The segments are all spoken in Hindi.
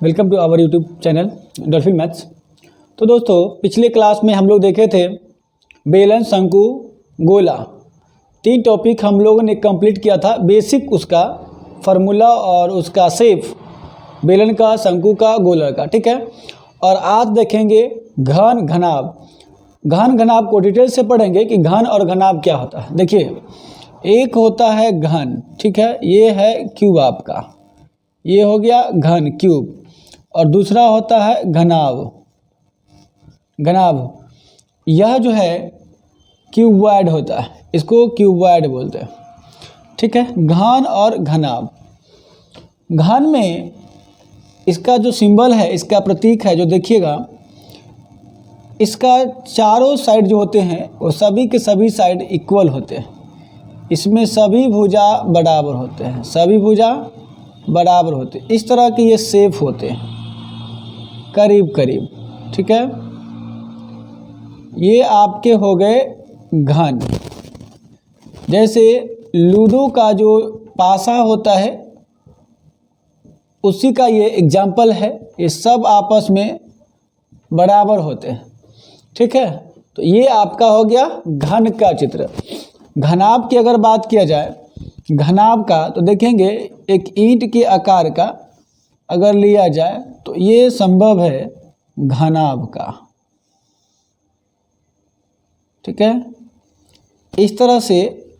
Welcome to our YouTube channel Dolphin Maths. तो दोस्तों, पिछले क्लास में हम लोग देखे थे बेलन, शंकु, गोला। 3 टॉपिक हम लोगों ने कंप्लीट किया था। बेसिक उसका फार्मूला और उसका शेप, बेलन का, शंकु का, गोला का, ठीक है। और आज देखेंगे घन, घनाभ। घन, घनाभ को डिटेल से पढ़ेंगे कि घन और घनाभ क्या होता है। देखिए, एक होता है घन, ठीक है, ये है क्यूब आपका, ये हो गया घन क्यूब। और दूसरा होता है घनाभ। घनाभ यह जो है क्यूबॉइड होता है, इसको क्यूबॉइड बोलते हैं, ठीक है। घन और घनाभ। घन में इसका जो सिंबल है, इसका प्रतीक है, जो देखिएगा, इसका चारों साइड जो होते हैं वो सभी के सभी साइड इक्वल होते हैं। इसमें सभी भुजा बराबर होते हैं, सभी भुजा बराबर होते हैं। इस तरह के ये शेप होते हैं, करीब करीब, ठीक है। ये आपके हो गए घन। जैसे लूडो का जो पासा होता है, उसी का ये एग्जाम्पल है। ये सब आपस में बराबर होते हैं, ठीक है। तो ये आपका हो गया घन का चित्र। घनाभ की अगर बात किया जाए, घनाभ का, तो देखेंगे एक ईंट के आकार का अगर लिया जाए तो ये संभव है घनाभ का, ठीक है। इस तरह से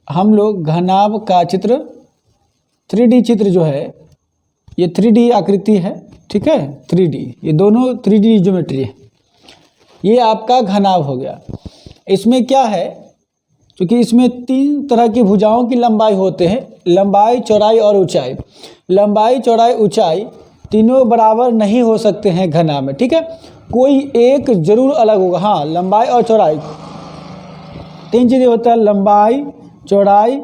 हम लोग घनाभ का चित्र, 3D चित्र जो है, ये 3D आकृति है, ठीक है। 3D, ये दोनों 3D ज्योमेट्री है। ये आपका घनाभ हो गया। इसमें क्या है, क्योंकि इसमें 3 तरह की भुजाओं की लंबाई होते हैं, लंबाई, चौड़ाई और ऊंचाई। लंबाई, चौड़ाई, ऊंचाई तीनों बराबर नहीं हो सकते हैं घनाभ में, ठीक है। कोई एक जरूर अलग होगा। हाँ, लंबाई और चौड़ाई 3 चीज़ें होता है, लंबाई, चौड़ाई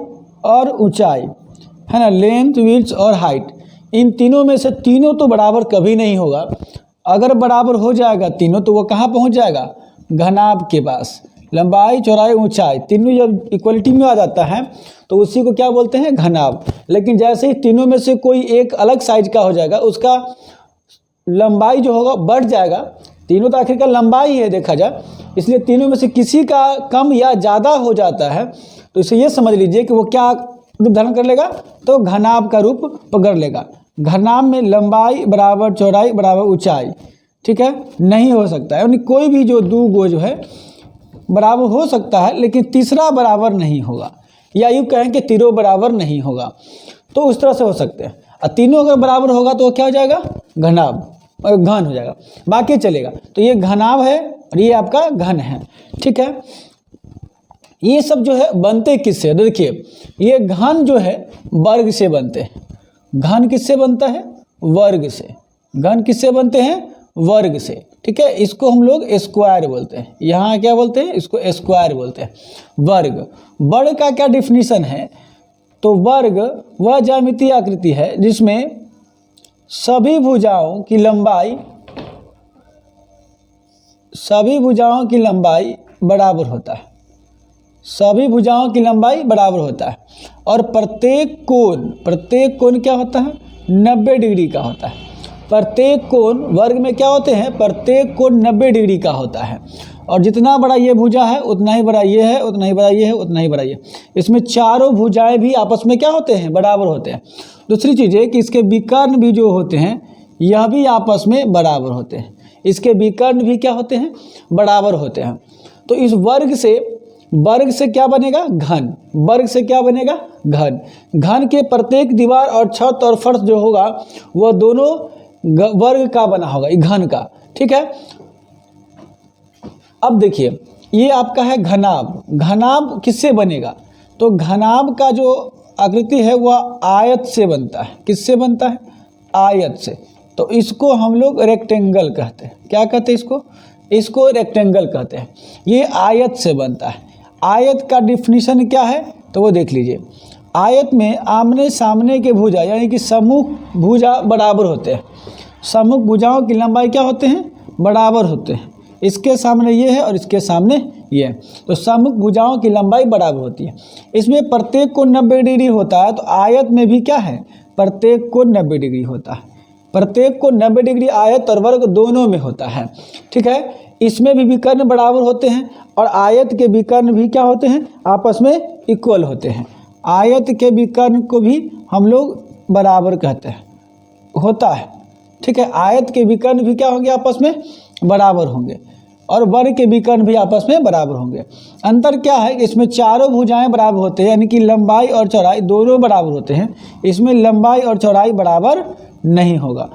और ऊंचाई, है ना। लेंथ, विड्थ और हाइट, इन तीनों में से तीनों तो बराबर कभी नहीं होगा। अगर बराबर हो जाएगा तीनों, तो वो कहाँ पहुँच जाएगा? घनाभ के पास। लंबाई, चौड़ाई, ऊंचाई तीनों जब इक्वलिटी में आ जाता है तो उसी को क्या बोलते हैं? घनाभ। लेकिन जैसे ही तीनों में से कोई एक अलग साइज का हो जाएगा, उसका लंबाई जो होगा बढ़ जाएगा। तीनों तो आखिरकार लंबाई है देखा जाए, इसलिए तीनों में से किसी का कम या ज़्यादा हो जाता है, तो इसे ये समझ लीजिए कि वो क्या रूप धारण कर लेगा? तो घनाभ का रूप पकड़ लेगा। घनाभ में लंबाई बराबर चौड़ाई बराबर ऊंचाई, ठीक है, नहीं हो सकता है। यानी कोई भी जो दो गो जो है बराबर हो सकता है, लेकिन तीसरा बराबर नहीं होगा, या यूँ कहें कि तीनों बराबर नहीं होगा। तो उस तरह से हो सकते हैं। और तीनों अगर बराबर होगा तो क्या हो जाएगा? घनाभ, और घन हो जाएगा, बाकी चलेगा। तो ये घनाभ है और ये आपका घन है, ठीक है। ये सब जो है बनते किससे? देखिए, ये घन जो है वर्ग से बनते हैं। घन किससे बनता है? वर्ग से। घन किससे बनते हैं? वर्ग से, ठीक है। इसको हम लोग स्क्वायर बोलते हैं। यहाँ क्या बोलते हैं? इसको स्क्वायर बोलते हैं, वर्ग। वर्ग का क्या डिफिनीशन है? तो वर्ग वह ज्यामितीय आकृति है जिसमें सभी भुजाओं की लंबाई बराबर होता है। सभी भुजाओं की लंबाई बराबर होता है। और प्रत्येक कोण क्या होता है? 90 डिग्री का होता है। प्रत्येक कोण वर्ग में क्या होते हैं? प्रत्येक कोण 90 डिग्री का होता है। और जितना बड़ा ये भुजा है उतना ही बड़ा ये है, उतना ही बड़ा ये है, उतना ही बड़ा ये। इसमें चारों भुजाएं भी आपस में क्या होते हैं? बराबर होते हैं। दूसरी चीज़ है कि इसके विकर्ण भी जो होते हैं, यह भी आपस में बराबर होते हैं। इसके विकर्ण भी क्या होते हैं? बराबर होते हैं। तो इस वर्ग से क्या बनेगा? घन। वर्ग से क्या बनेगा? घन। घन के प्रत्येक दीवार और छत और फर्श जो होगा वह दोनों वर्ग का बना होगा, घन का, ठीक है। अब देखिए, ये आपका है घनाभ। घनाभ किससे बनेगा? तो घनाभ का जो आकृति है वह आयत से बनता है। किससे बनता है? आयत से। तो इसको हम लोग रेक्टेंगल कहते हैं। क्या कहते हैं इसको? इसको रेक्टेंगल कहते हैं। ये आयत से बनता है। आयत का डिफिनीशन क्या है? तो वो देख लीजिए। आयत में आमने सामने के भुजा, यानी कि सम्मुख भुजा बराबर होते हैं। सम्मुख भुजाओं की लंबाई क्या होते हैं? बराबर होते हैं। इसके सामने ये है और इसके सामने ये है, तो सम्मुख भुजाओं की लंबाई बराबर होती है। इसमें प्रत्येक को 90 डिग्री होता है। तो आयत में भी क्या है? प्रत्येक को 90 डिग्री होता है। प्रत्येक को 90 डिग्री आयत और वर्ग दोनों में होता है। ठीक है, इसमें भी विकर्ण बराबर होते हैं और आयत के विकर्ण भी क्या होते हैं, आपस में इक्वल होते हैं। आयत के विकर्ण को भी हम लोग बराबर कहते हैं, होता है। ठीक है, आयत के विकर्ण भी क्या होंगे, आपस में बराबर होंगे और वर्ग के विकर्ण भी आपस में बराबर होंगे। अंतर क्या है, इसमें चारों भुजाएं बराबर होते हैं, यानी कि लंबाई और चौड़ाई दोनों बराबर होते हैं। इसमें लंबाई और चौड़ाई बराबर नहीं होगा,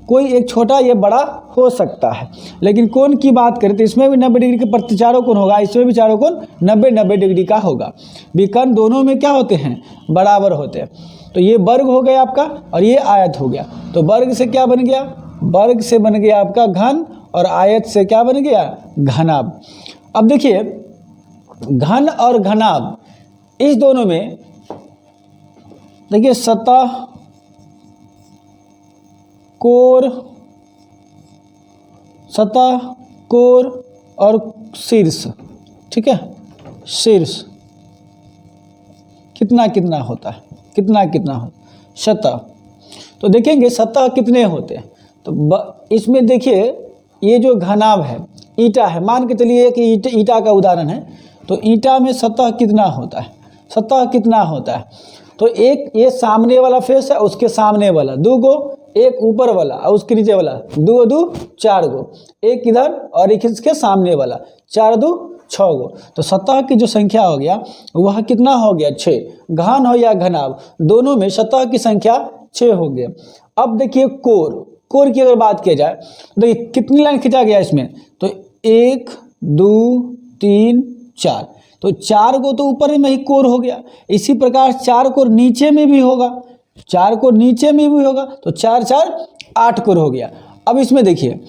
कोई एक छोटा ये बड़ा हो सकता है। लेकिन कोण की बात करें तो इसमें भी 90 डिग्री के प्रति चारों कोण होगा, इसमें भी चारों कोण 90-90 डिग्री का होगा। विकर्ण दोनों में क्या होते हैं, बराबर होते हैं। तो ये वर्ग हो गया आपका और ये आयत हो गया। तो वर्ग से क्या बन गया, वर्ग से बन गया आपका घन और आयत से क्या बन गया, घनाभ। अब देखिए घन और घनाभ इस दोनों में देखिए सतह, कोर, सतह, कोर और शीर्ष। ठीक है, शीर्ष कितना कितना होता है, कितना कितना हो सतह। तो देखेंगे सतह कितने होते हैं। तो इसमें देखिए ये जो घनाभ है, ईंटा है, मान के चलिए कि ईंटा का उदाहरण है। तो ईंटा में सतह कितना होता है, सतह कितना होता है। तो एक ये सामने वाला फेस है, उसके सामने वाला 2 गो, एक ऊपर वाला और उसके नीचे वाला 2 2 4 गो, एक इधर और एक इसके सामने वाला 4 2 6 गो। तो सतह की जो संख्या हो गया वह कितना हो गया, 6। घन हो या घनाभ दोनों में सतह की संख्या 6 हो गया। अब देखिए कोर, कोर की अगर बात किया जाए तो देखिए कितनी लाइन खींचा गया इसमें, तो 1 2 3 4, तो 4 को तो ऊपर में ही कोर हो गया। इसी प्रकार 4 कोर नीचे में भी होगा, 4 कोर नीचे में भी होगा, तो 4 4 8 कोर हो गया। अब इसमें देखिए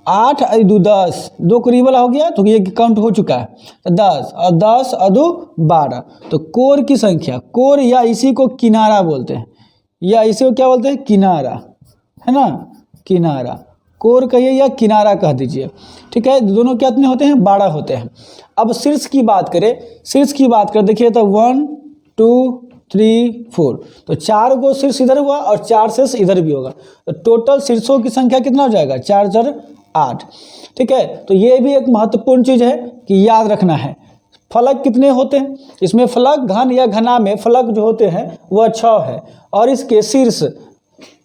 8 और 2 10, 2 कोरी वाला हो गया, तो ये काउंट हो चुका है। तो 10 और 10 और 2 12। तो कोर की संख्या, कोर या इसी को किनारा बोलते हैं, या इसी को क्या बोलते हैं, किनारा, है ना, किनारा। कोर कहिए या किनारा कह दीजिए। ठीक है, दोनों कितने होते हैं, 12 होते हैं। अब शीर्ष की बात करें, शीर्ष की बात करें देखिए तो 1 2 3 4, तो 4 को शीर्ष इधर हुआ और 4 शीर्ष इधर भी होगा। तो टोटल शीर्षों की संख्या कितना हो जाएगा, 4 4 8। ठीक है, तो ये भी एक महत्वपूर्ण चीज़ है कि याद रखना है। फलक कितने होते हैं, इसमें फलक घन या घना में फलक जो होते हैं वह 6 है और इसके शीर्ष,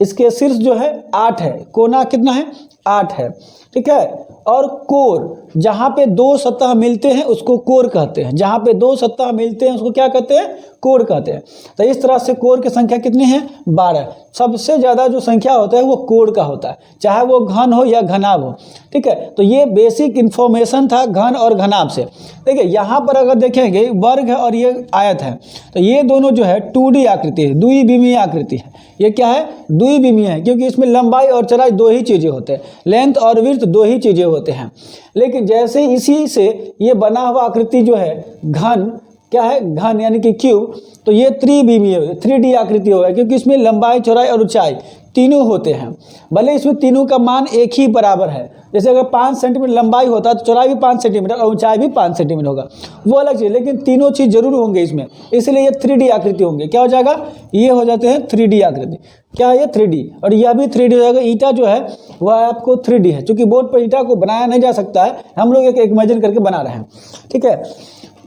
इसके शीर्ष जो है 8 है, कोना कितना है, 8 है। ठीक है, और कोर जहाँ पे 2 सतह मिलते हैं उसको कोर कहते हैं, जहाँ पे 2 सतह मिलते हैं उसको क्या कहते हैं, कोर कहते हैं। तो इस तरह से कोर की संख्या कितनी है, 12। सबसे ज़्यादा जो संख्या होता है वो कोर का होता है, चाहे वो घन हो या घनाभ हो। ठीक है, तो ये बेसिक इन्फॉर्मेशन था घन और घनाभ से। देखिए यहाँ पर अगर देखेंगे वर्ग है और ये आयत है, तो ये दोनों जो है 2D आकृति है, द्विविमीय आकृति है। ये क्या है, द्विविमीय है, क्योंकि इसमें लंबाई और चौड़ाई 2 ही चीज़ें होते हैं, लेंथ और विड्थ 2 ही चीज़ें होते हैं। लेकिन जैसे इसी से ये बना हुआ आकृति जो है घन, क्या है, घन यानी कि क्यूब, तो ये त्रिविमीय 3D आकृति होगा, क्योंकि इसमें लंबाई चौड़ाई और ऊंचाई तीनों होते हैं। भले इसमें तीनों का मान एक ही बराबर है, जैसे अगर 5 सेंटीमीटर लंबाई होता तो चौड़ाई भी 5 सेंटीमीटर और ऊंचाई भी 5 सेंटीमीटर होगा, वो अलग चीज़, लेकिन तीनों चीज़ जरूर होंगे इसमें, इसलिए ये 3D आकृति होंगे। क्या हो जाएगा, ये हो जाते हैं 3D आकृति। क्या है ये, 3D, और यह भी 3D हो जाएगा। ईंटा जो है वह आपको 3D है, क्योंकि बोर्ड पर ईंटा को बनाया नहीं जा सकता है, हम लोग एक इमेजिन करके बना रहे हैं। ठीक है,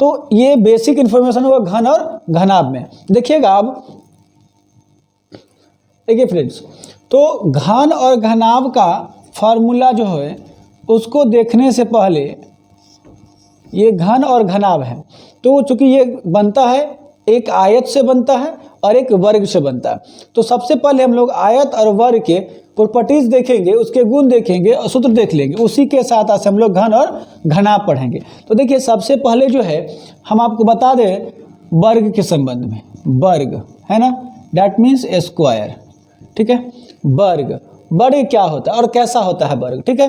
तो ये बेसिक इन्फॉर्मेशन हुआ घन और घनाभ में। देखिएगा अब, देखिए फ्रेंड्स, तो घन और घनाभ का फार्मूला जो है उसको देखने से पहले, ये घन और घनाभ है, तो चूंकि ये बनता है एक आयत से बनता है और एक वर्ग से बनता है, तो सबसे पहले हम लोग आयत और वर्ग के प्रॉपर्टीज देखेंगे, उसके गुण देखेंगे और सूत्र देख लेंगे, उसी के साथ हम लोग घन और घनाभ पढ़ेंगे। तो देखिए सबसे पहले जो है हम आपको बता दें वर्ग के संबंध में, वर्ग है ना, डैट मीन्स स्क्वायर। ठीक है, वर्ग, वर्ग क्या होता है और कैसा होता है वर्ग। ठीक है,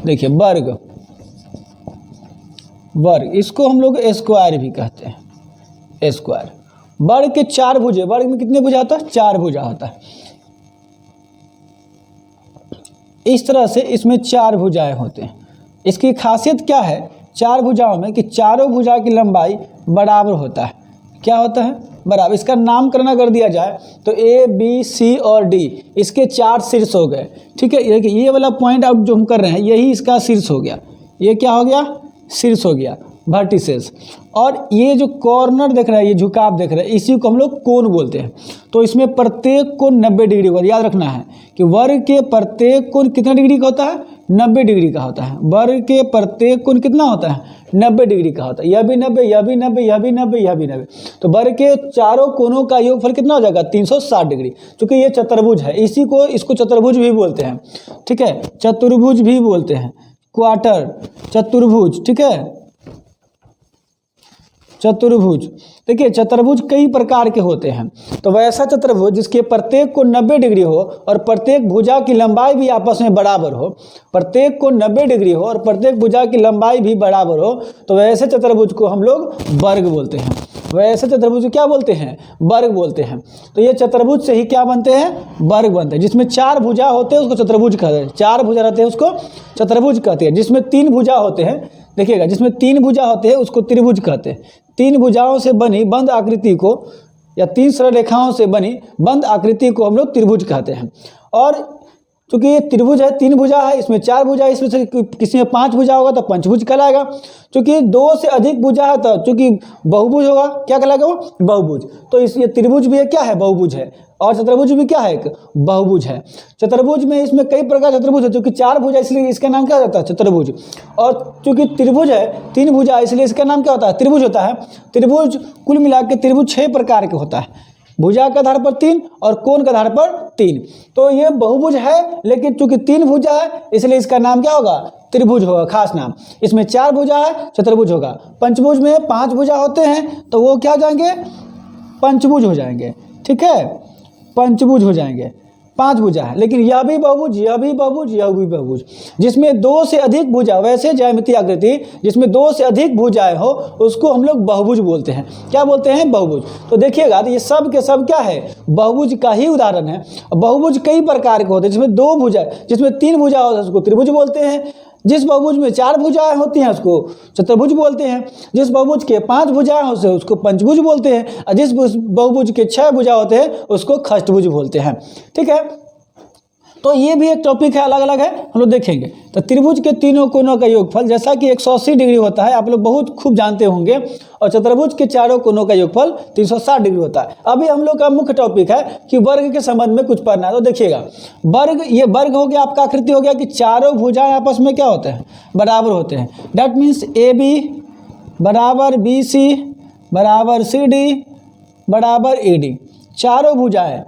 देखिए वर्ग, वर्ग इसको हम लोग स्क्वायर भी कहते हैं, स्क्वायर। वर्ग के 4 भुजे, वर्ग में कितने भुजा होता है, 4 भुजा होता है। इस तरह से इसमें 4 भुजाएं होते हैं। इसकी खासियत क्या है 4 भुजाओं में, कि चारों भुजा की लंबाई बराबर होता है। क्या होता है, बराबर, इसका नामकरण कर दिया जाए तो ए बी सी और डी इसके 4 शीर्ष हो गए। ठीक है, ये वाला पॉइंट अब जो हम कर रहे हैं यही इसका शीर्ष हो गया। ये क्या हो गया? शीर्ष हो गया, वर्टिसेस। और ये जो कॉर्नर देख रहा है, ये झुकाव देख रहे हैं, इसी को हम लोग कोण बोलते हैं। तो इसमें प्रत्येक कोण 90 डिग्री होगा। याद रखना है कि वर्ग के प्रत्येक कोण कितना डिग्री का होता है? 90 डिग्री का होता है। वर्ग के प्रत्येक कोण कितना होता है? 90 डिग्री का होता है। यह भी 90, यह भी 90, यह भी 90, यह भी 90। तो वर्ग के चारों कोणों का योगफल कितना हो जाएगा? 360 डिग्री। क्योंकि ये चतुर्भुज है, इसको चतुर्भुज भी बोलते हैं। ठीक है, चतुर्भुज भी बोलते हैं, क्वार्टर चतुर्भुज। ठीक है, चतुर्भुज। देखिए चतुर्भुज कई प्रकार के होते हैं। तो वैसा चतुर्भुज जिसके प्रत्येक को 90 डिग्री हो और प्रत्येक भुजा की लंबाई भी आपस में बराबर हो, प्रत्येक को 90 डिग्री हो और प्रत्येक भुजा की लंबाई भी बराबर हो, तो वैसे चतुर्भुज को हम लोग वर्ग बोलते हैं। वैसे चतुर्भुज को क्या बोलते हैं? वर्ग बोलते हैं। तो ये चतुर्भुज से ही क्या बनते हैं? वर्ग बनते हैं। जिसमें 4 भुजा होते हैं उसको चतुर्भुज कहते हैं। 4 भुजा रहते हैं उसको चतुर्भुज कहते हैं। जिसमें 3 भुजा होते हैं, देखिएगा, जिसमें 3 भुजा होते हैं उसको त्रिभुज कहते हैं। 3 भुजाओं से बनी बंद आकृति को या 3 सरल रेखाओं से बनी बंद आकृति को हम लोग त्रिभुज कहते हैं। और चूंकि ये त्रिभुज है, 3 भुजा है, इसमें 4 भुजा है, इसमें से किसी में 5 भुजा होगा तो पंचभुज कहलाएगा। चूंकि 2 से अधिक भुजा है तो चूंकि बहुभुज होगा, क्या कहलाएगा वो? बहुभुज। तो ये त्रिभुज भी क्या है? बहुभुज है। और चतुर्भुज भी क्या है? एक बहुभुज है। चतुर्भुज में इसमें कई प्रकार चतुर्भुज है। क्योंकि 4 भुजा इसलिए इसका नाम क्या होता है? चतुर्भुज। और चूंकि त्रिभुज है, 3 भुजा इसलिए इसका नाम क्या होता है? त्रिभुज होता है। त्रिभुज कुल मिला के त्रिभुज 6 प्रकार के होता है। भुजा के आधार पर 3 और कोण के आधार पर 3। तो ये बहुभुज है, लेकिन चूंकि 3 भुजा है इसलिए इसका नाम क्या होगा? त्रिभुज होगा, खास नाम। इसमें 4 भुजा है, चतुर्भुज होगा। पंचभुज में 5 भुजा होते हैं तो वो क्या हो जाएंगे? पंचभुज हो जाएंगे। ठीक है, पंचभुज हो जाएंगे। 5 भुजा है, लेकिन यह भी बहुभुज, यह भी बहुभुज, यह भी बहुभुज। जिसमें 2 से अधिक भुजा, वैसे ज्यामितीय आकृति जिसमें 2 से अधिक भुजाएं हो उसको हम लोग बहुभुज बोलते हैं। क्या बोलते हैं? बहुभुज। तो देखिएगा, तो ये सब के सब क्या है? बहुभुज का ही उदाहरण है। बहुभुज कई प्रकार के होते हैं। जिसमें 2 भुजा, जिसमें 3 भुजा होता है उसको त्रिभुज बोलते हैं। जिस बहुभुज में 4 भुजाएं होती हैं उसको चतुर्भुज बोलते हैं। जिस बहुभुज के 5 भुजाएं होते हैं उसको पंचभुज बोलते हैं। और जिस बहुभुज के 6 भुजा होते हैं उसको षष्ठभुज बोलते हैं। ठीक है, तो ये भी एक टॉपिक है, अलग अलग है, हम लोग देखेंगे। तो त्रिभुज के तीनों कोणों का योगफल जैसा कि 180 डिग्री होता है, आप लोग बहुत खूब जानते होंगे। और चतुर्भुज के चारों कोणों का योगफल 360 डिग्री होता है। अभी हम लोग का मुख्य टॉपिक है कि वर्ग के संबंध में कुछ पढ़ना है। तो देखिएगा, वर्ग, ये वर्ग हो गया, आपका आकृति हो गया कि चारों भुजाएं आपस में क्या होते हैं? बराबर होते हैं। दैट मीन्स AB बराबर BC बराबर CD बराबर AD, चारों भुजाएं।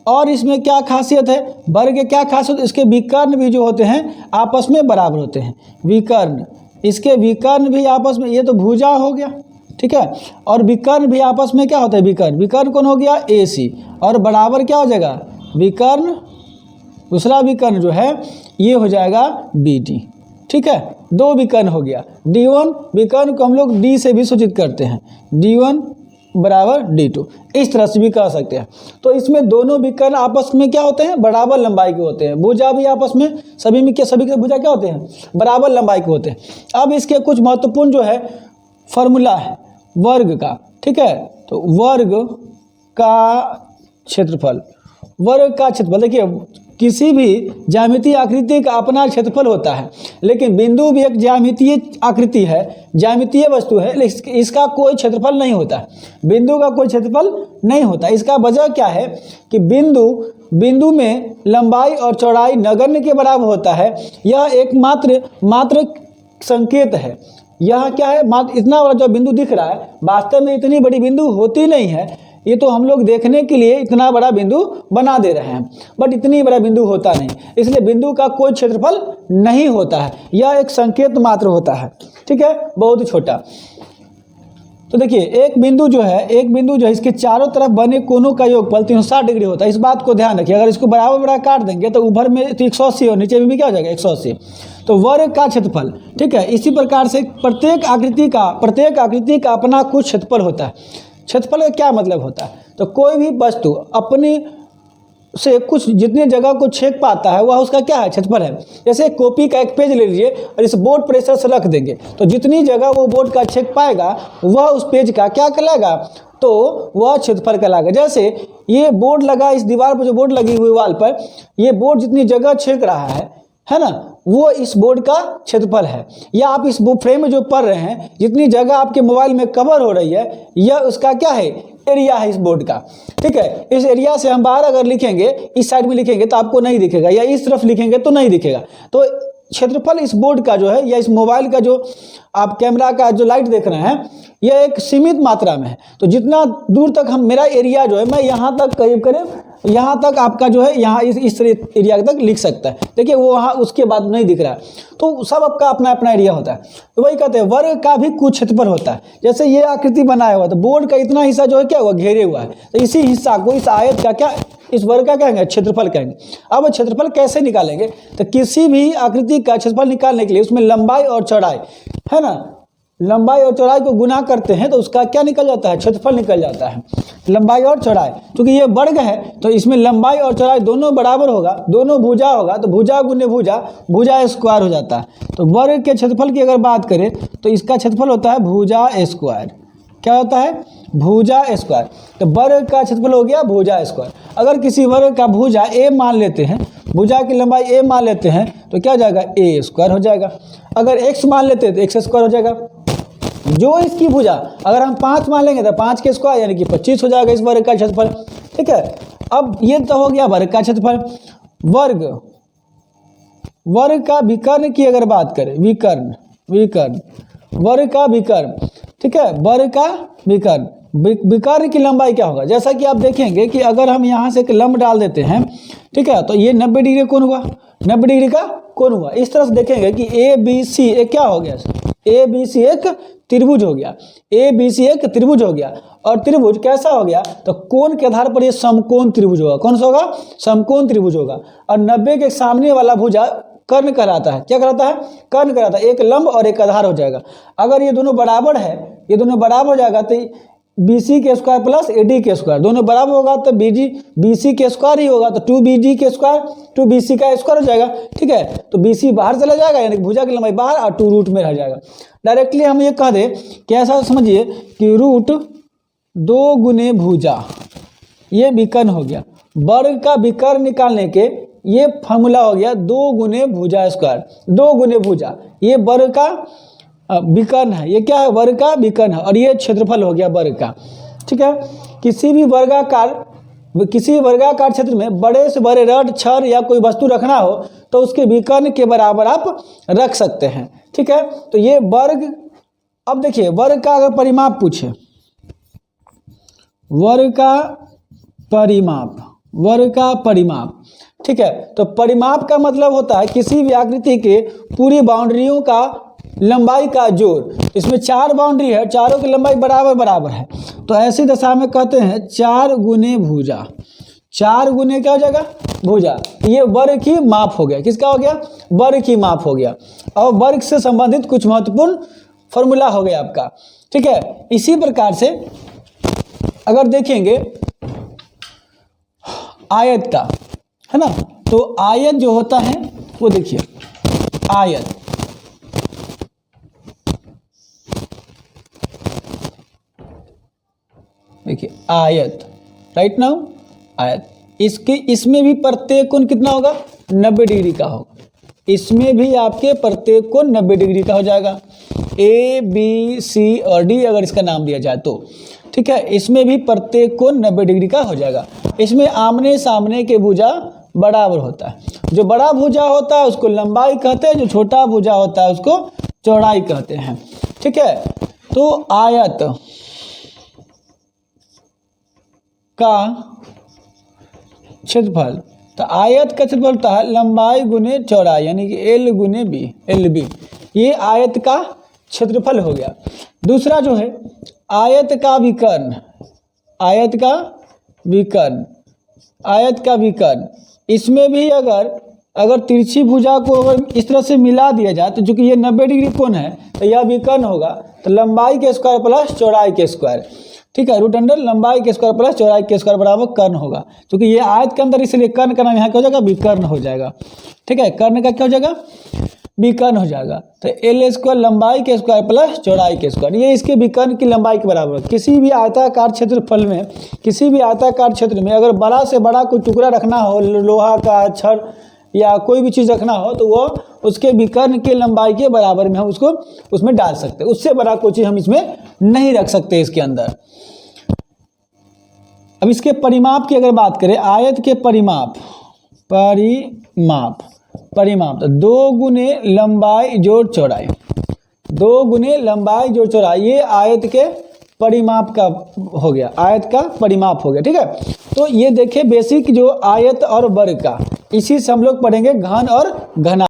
और इसमें क्या खासियत है? वर्ग के क्या खासियत? इसके विकर्ण भी जो होते हैं आपस में बराबर होते हैं। विकर्ण, इसके विकर्ण भी आपस में, ये तो भुजा हो गया, ठीक है। और विकर्ण भी आपस में क्या होता है? विकर्ण कौन हो गया? AC। और बराबर क्या हो जाएगा? विकर्ण, दूसरा विकर्ण जो है ये हो जाएगा BD। ठीक है, 2 विकर्ण हो गया। D1 विकर्ण को हम लोग D से भी सूचित करते हैं, D1 बराबर D2, इस तरह से भी कह सकते हैं। तो इसमें दोनों विकर्ण आपस में क्या होते हैं? बराबर लंबाई के होते हैं। भुजा भी आपस में सभी के भुजा क्या होते हैं? बराबर लंबाई के होते हैं। अब इसके कुछ महत्वपूर्ण जो है फॉर्मूला है वर्ग का। ठीक है, तो वर्ग का क्षेत्रफल, देखिए किसी भी ज्यामितीय आकृति का अपना क्षेत्रफल होता है, लेकिन बिंदु भी एक ज्यामितीय आकृति है, ज्यामितीय वस्तु है, लेकिन इसका कोई क्षेत्रफल नहीं होता। बिंदु का कोई क्षेत्रफल नहीं होता। इसका वजह क्या है कि बिंदु में लंबाई और चौड़ाई नगण्य के बराबर होता है। यह एक मात्र संकेत है। यह क्या है? मात्र इतना बड़ा जो बिंदु दिख रहा है, वास्तव में इतनी बड़ी बिंदु होती नहीं है। ये तो हम लोग देखने के लिए इतना बड़ा बिंदु बना दे रहे हैं, बट इतनी बड़ा बिंदु होता नहीं। इसलिए बिंदु का कोई क्षेत्रफल नहीं होता है, यह एक संकेत मात्र होता है। ठीक है, बहुत ही छोटा। तो देखिए एक बिंदु जो है इसके चारों तरफ बने कोनों का योगफल 360 डिग्री होता है। इस बात को ध्यान रखिए। अगर इसको बराबर काट देंगे तो ऊपर में 180 और नीचे में भी क्या हो जाएगा? 180। तो वर्ग का क्षेत्रफल, ठीक है, इसी प्रकार से प्रत्येक आकृति का अपना कुछ क्षेत्रफल होता है। क्षेत्रफल का क्या मतलब होता है? तो कोई भी वस्तु अपनी से कुछ जितनी जगह को छेद पाता है वह उसका क्या है, क्षेत्रफल है। जैसे कॉपी का एक पेज ले लीजिए और इस बोर्ड पर इस तरह से रख देंगे तो जितनी जगह वो बोर्ड का छेद पाएगा वह उस पेज का क्या कहलाएगा, तो वह क्षेत्रफल कहलाएगा। जैसे ये बोर्ड लगा, इस दीवार पर जो बोर्ड लगी हुई वाल पर, ये बोर्ड जितनी जगह छेद रहा है ना, वो इस बोर्ड का क्षेत्रफल है। या आप इस फ्रेम में जो पढ़ रहे हैं, जितनी जगह आपके मोबाइल में कवर हो रही है, यह उसका क्या है, एरिया है इस बोर्ड का। ठीक है, इस एरिया से हम बाहर अगर लिखेंगे, इस साइड में लिखेंगे तो आपको नहीं दिखेगा, या इस तरफ लिखेंगे तो नहीं दिखेगा। तो क्षेत्रफल इस बोर्ड का जो है, या इस मोबाइल का जो आप कैमरा का जो लाइट देख रहे हैं, यह एक सीमित मात्रा में है। तो जितना दूर तक हम, मेरा एरिया जो है, मैं यहाँ तक करीब यहाँ तक आपका जो है, यहाँ इस एरिया तक लिख सकता है। देखिए वो वहाँ उसके बाद नहीं दिख रहा है। तो सब आपका अपना अपना एरिया होता है। तो वही कहते हैं वर्ग का भी कुछ क्षेत्रफल होता है। जैसे ये आकृति बनाया हुआ, तो बोर्ड का इतना हिस्सा जो है क्या हुआ, घेरे हुआ है। तो इसी हिस्सा को, इस आयत का क्या, इस वर्ग का कहेंगे क्षेत्रफल कहेंगे। अब क्षेत्रफल कैसे निकालेंगे, तो किसी भी आकृति का क्षेत्रफल निकालने के लिए उसमें लंबाई और चौड़ाई है ना, लंबाई और चौड़ाई को गुना करते हैं तो उसका क्या निकल जाता है, क्षेत्रफल निकल जाता है। लंबाई और चौड़ाई, क्योंकि ये वर्ग है तो इसमें लंबाई और चौड़ाई दोनों बराबर होगा, दोनों भुजा होगा, तो भुजा गुने भुजा, भुजा स्क्वायर हो जाता है। तो वर्ग के क्षेत्रफल की अगर बात करें तो इसका क्षेत्रफल होता है भुजा स्क्वायर। क्या होता है, भुजा स्क्वायर। तो वर्ग का क्षेत्रफल हो गया भुजा स्क्वायर। अगर किसी वर्ग का भुजा ए मान लेते हैं, भुजा की लंबाई ए मान लेते हैं, तो क्या हो जाएगा, ए स्क्वायर हो जाएगा। अगर एक्स मान लेते हैं तो एक्स स्क्वायर हो जाएगा। जो इसकी भुजा अगर हम 5 मान लेंगे तो 5 के स्क्वायर यानी कि 25 हो जाएगा इस वर्ग का क्षेत्रफल। ठीक है, अब ये तो हो गया वर्ग का क्षेत्रफल। वर्ग का विकर्ण की अगर बात करें, विकर्ण वर्ग का विकर्ण, ठीक है, वर्ग का विकर्ण की लंबाई क्या होगा। जैसा कि आप देखेंगे कि अगर हम यहाँ से एक लंब डाल देते हैं, ठीक है, तो ये 90 डिग्री कोण हुआ, 90 डिग्री का कोण हुआ। इस तरह से देखेंगे कि ए बी सी एक क्या हो गया, ए बी सी एक त्रिभुज हो गया, ए बी सी एक त्रिभुज हो गया। और त्रिभुज कैसा हो गया, तो कोण के आधार पर ये समकोण त्रिभुज होगा। कौन सा होगा, समकोण त्रिभुज होगा। और 90 के सामने वाला भुजा कर्ण कहलाता है। क्या कहलाता है, कर्ण कहलाता है। एक लंब और एक आधार हो जाएगा। अगर ये दोनों बराबर है, ये दोनों बराबर हो जाएगा तो बी सी के स्क्वायर प्लस ए डी के स्क्वायर, दोनों बराबर होगा तो बी सी के स्क्वायर ही होगा, तो 2BD के स्क्वायर 2BC का स्क्वायर हो जाएगा। ठीक है, तो BC बाहर चला जाएगा यानी कि भुजा की लंबाई बाहर और 2 रूट में रह जाएगा। डायरेक्टली हम ये कह दें कि ऐसा समझिए कि रूट 2 गुने भुजा, ये विकर्ण हो गया। वर्ग का विकर्ण निकालने के ये फॉर्मूला हो गया 2 गुने भुजा स्क्वायर, 2 गुने भुजा, ये वर्ग का विकर्ण है। ये क्या है, वर्ग का विकर्ण है। और ये क्षेत्रफल हो गया वर्ग का। ठीक है, किसी भी वर्गाकार क्षेत्र में बड़े से बड़े रड, छड़ या कोई वस्तु रखना हो तो उसके विकर्ण के बराबर आप रख सकते हैं। ठीक है, तो ये वर्ग। अब देखिए वर्ग का अगर परिमाप पूछे, वर्ग का परिमाप, ठीक है, तो परिमाप का मतलब होता है किसी भी आकृति के पूरी बाउंड्रियों का लंबाई का जोड़। इसमें 4 बाउंड्री है, चारों की लंबाई बराबर है, तो ऐसी दशा में कहते हैं 4 गुने भुजा। 4 गुने क्या हो जाएगा, भुजा। ये वर्ग की माप हो गया। किसका हो गया, वर्ग की माप हो गया। और वर्ग से संबंधित कुछ महत्वपूर्ण फॉर्मूला हो गया आपका। ठीक है, इसी प्रकार से अगर देखेंगे आयत का, है ना, तो आयत जो होता है वो देखिए, आयत देखिए, आयत, राइट नाउ आयत, इसमें भी प्रत्येक कोण कितना होगा, 90 डिग्री का होगा। इसमें भी आपके प्रत्येक कोण 90 डिग्री का हो जाएगा। ए बी सी और डी अगर इसका नाम दिया जाए तो, ठीक है, इसमें भी प्रत्येक कोण 90 डिग्री का हो जाएगा। इसमें आमने सामने के भुजा बराबर होता है। जो बड़ा भुजा होता है उसको लंबाई कहते हैं, जो छोटा भुजा होता है उसको चौड़ाई कहते हैं। ठीक है, तो आयत का क्षेत्रफल, तो आयत का क्षेत्रफल होता है लंबाई गुने चौड़ाई यानी कि एल गुने बी, एल बी। ये आयत का क्षेत्रफल हो गया। दूसरा जो है आयत का विकर्ण, आयत का विकर्ण, इसमें भी अगर तिरछी भुजा को अगर इस तरह से मिला दिया जाए तो चूंकि ये 90 डिग्री कोण है तो यह विकर्ण होगा। तो लंबाई के स्क्वायर प्लस चौड़ाई के स्क्वायर। ठीक है। रूट अंडर लंबाई के स्क्वायर प्लस चौड़ाई के स्क्वायर बराबर कर्ण होगा, क्योंकि ये आयत के अंदर इसलिए कर्ण का नाम यहाँ क्या हो जाएगा, विकर्ण हो जाएगा। ठीक है, कर्ण का क्या हो जाएगा, विकर्ण हो जाएगा। तो एल स्क्वायर लंबाई के स्क्वायर प्लस चौड़ाई के स्क्वायर, ये इसके विकर्ण की लंबाई के बराबर है। किसी भी आयताकार क्षेत्रफल में, किसी भी आयताकार क्षेत्र में अगर बड़ा से बड़ा कोई टुकड़ा रखना हो, लोहा का, छड़ या कोई भी चीज़ रखना हो, तो वो उसके विकर्ण की लंबाई के बराबर में हम उसको उसमें डाल सकते हैं। उससे बड़ा कोई चीज़ हम इसमें नहीं रख सकते इसके अंदर। अब इसके परिमाप की अगर बात करें, आयत के परिमाप तो 2 गुने लंबाई जोड़ चौड़ाई, 2 गुने लंबाई जोड़ चौड़ाई, ये आयत के परिमाप का हो गया, आयत का परिमाप हो गया। ठीक है, तो ये देखिए बेसिक जो आयत और वर्ग का, इसी से हम लोग पढ़ेंगे घन और घना।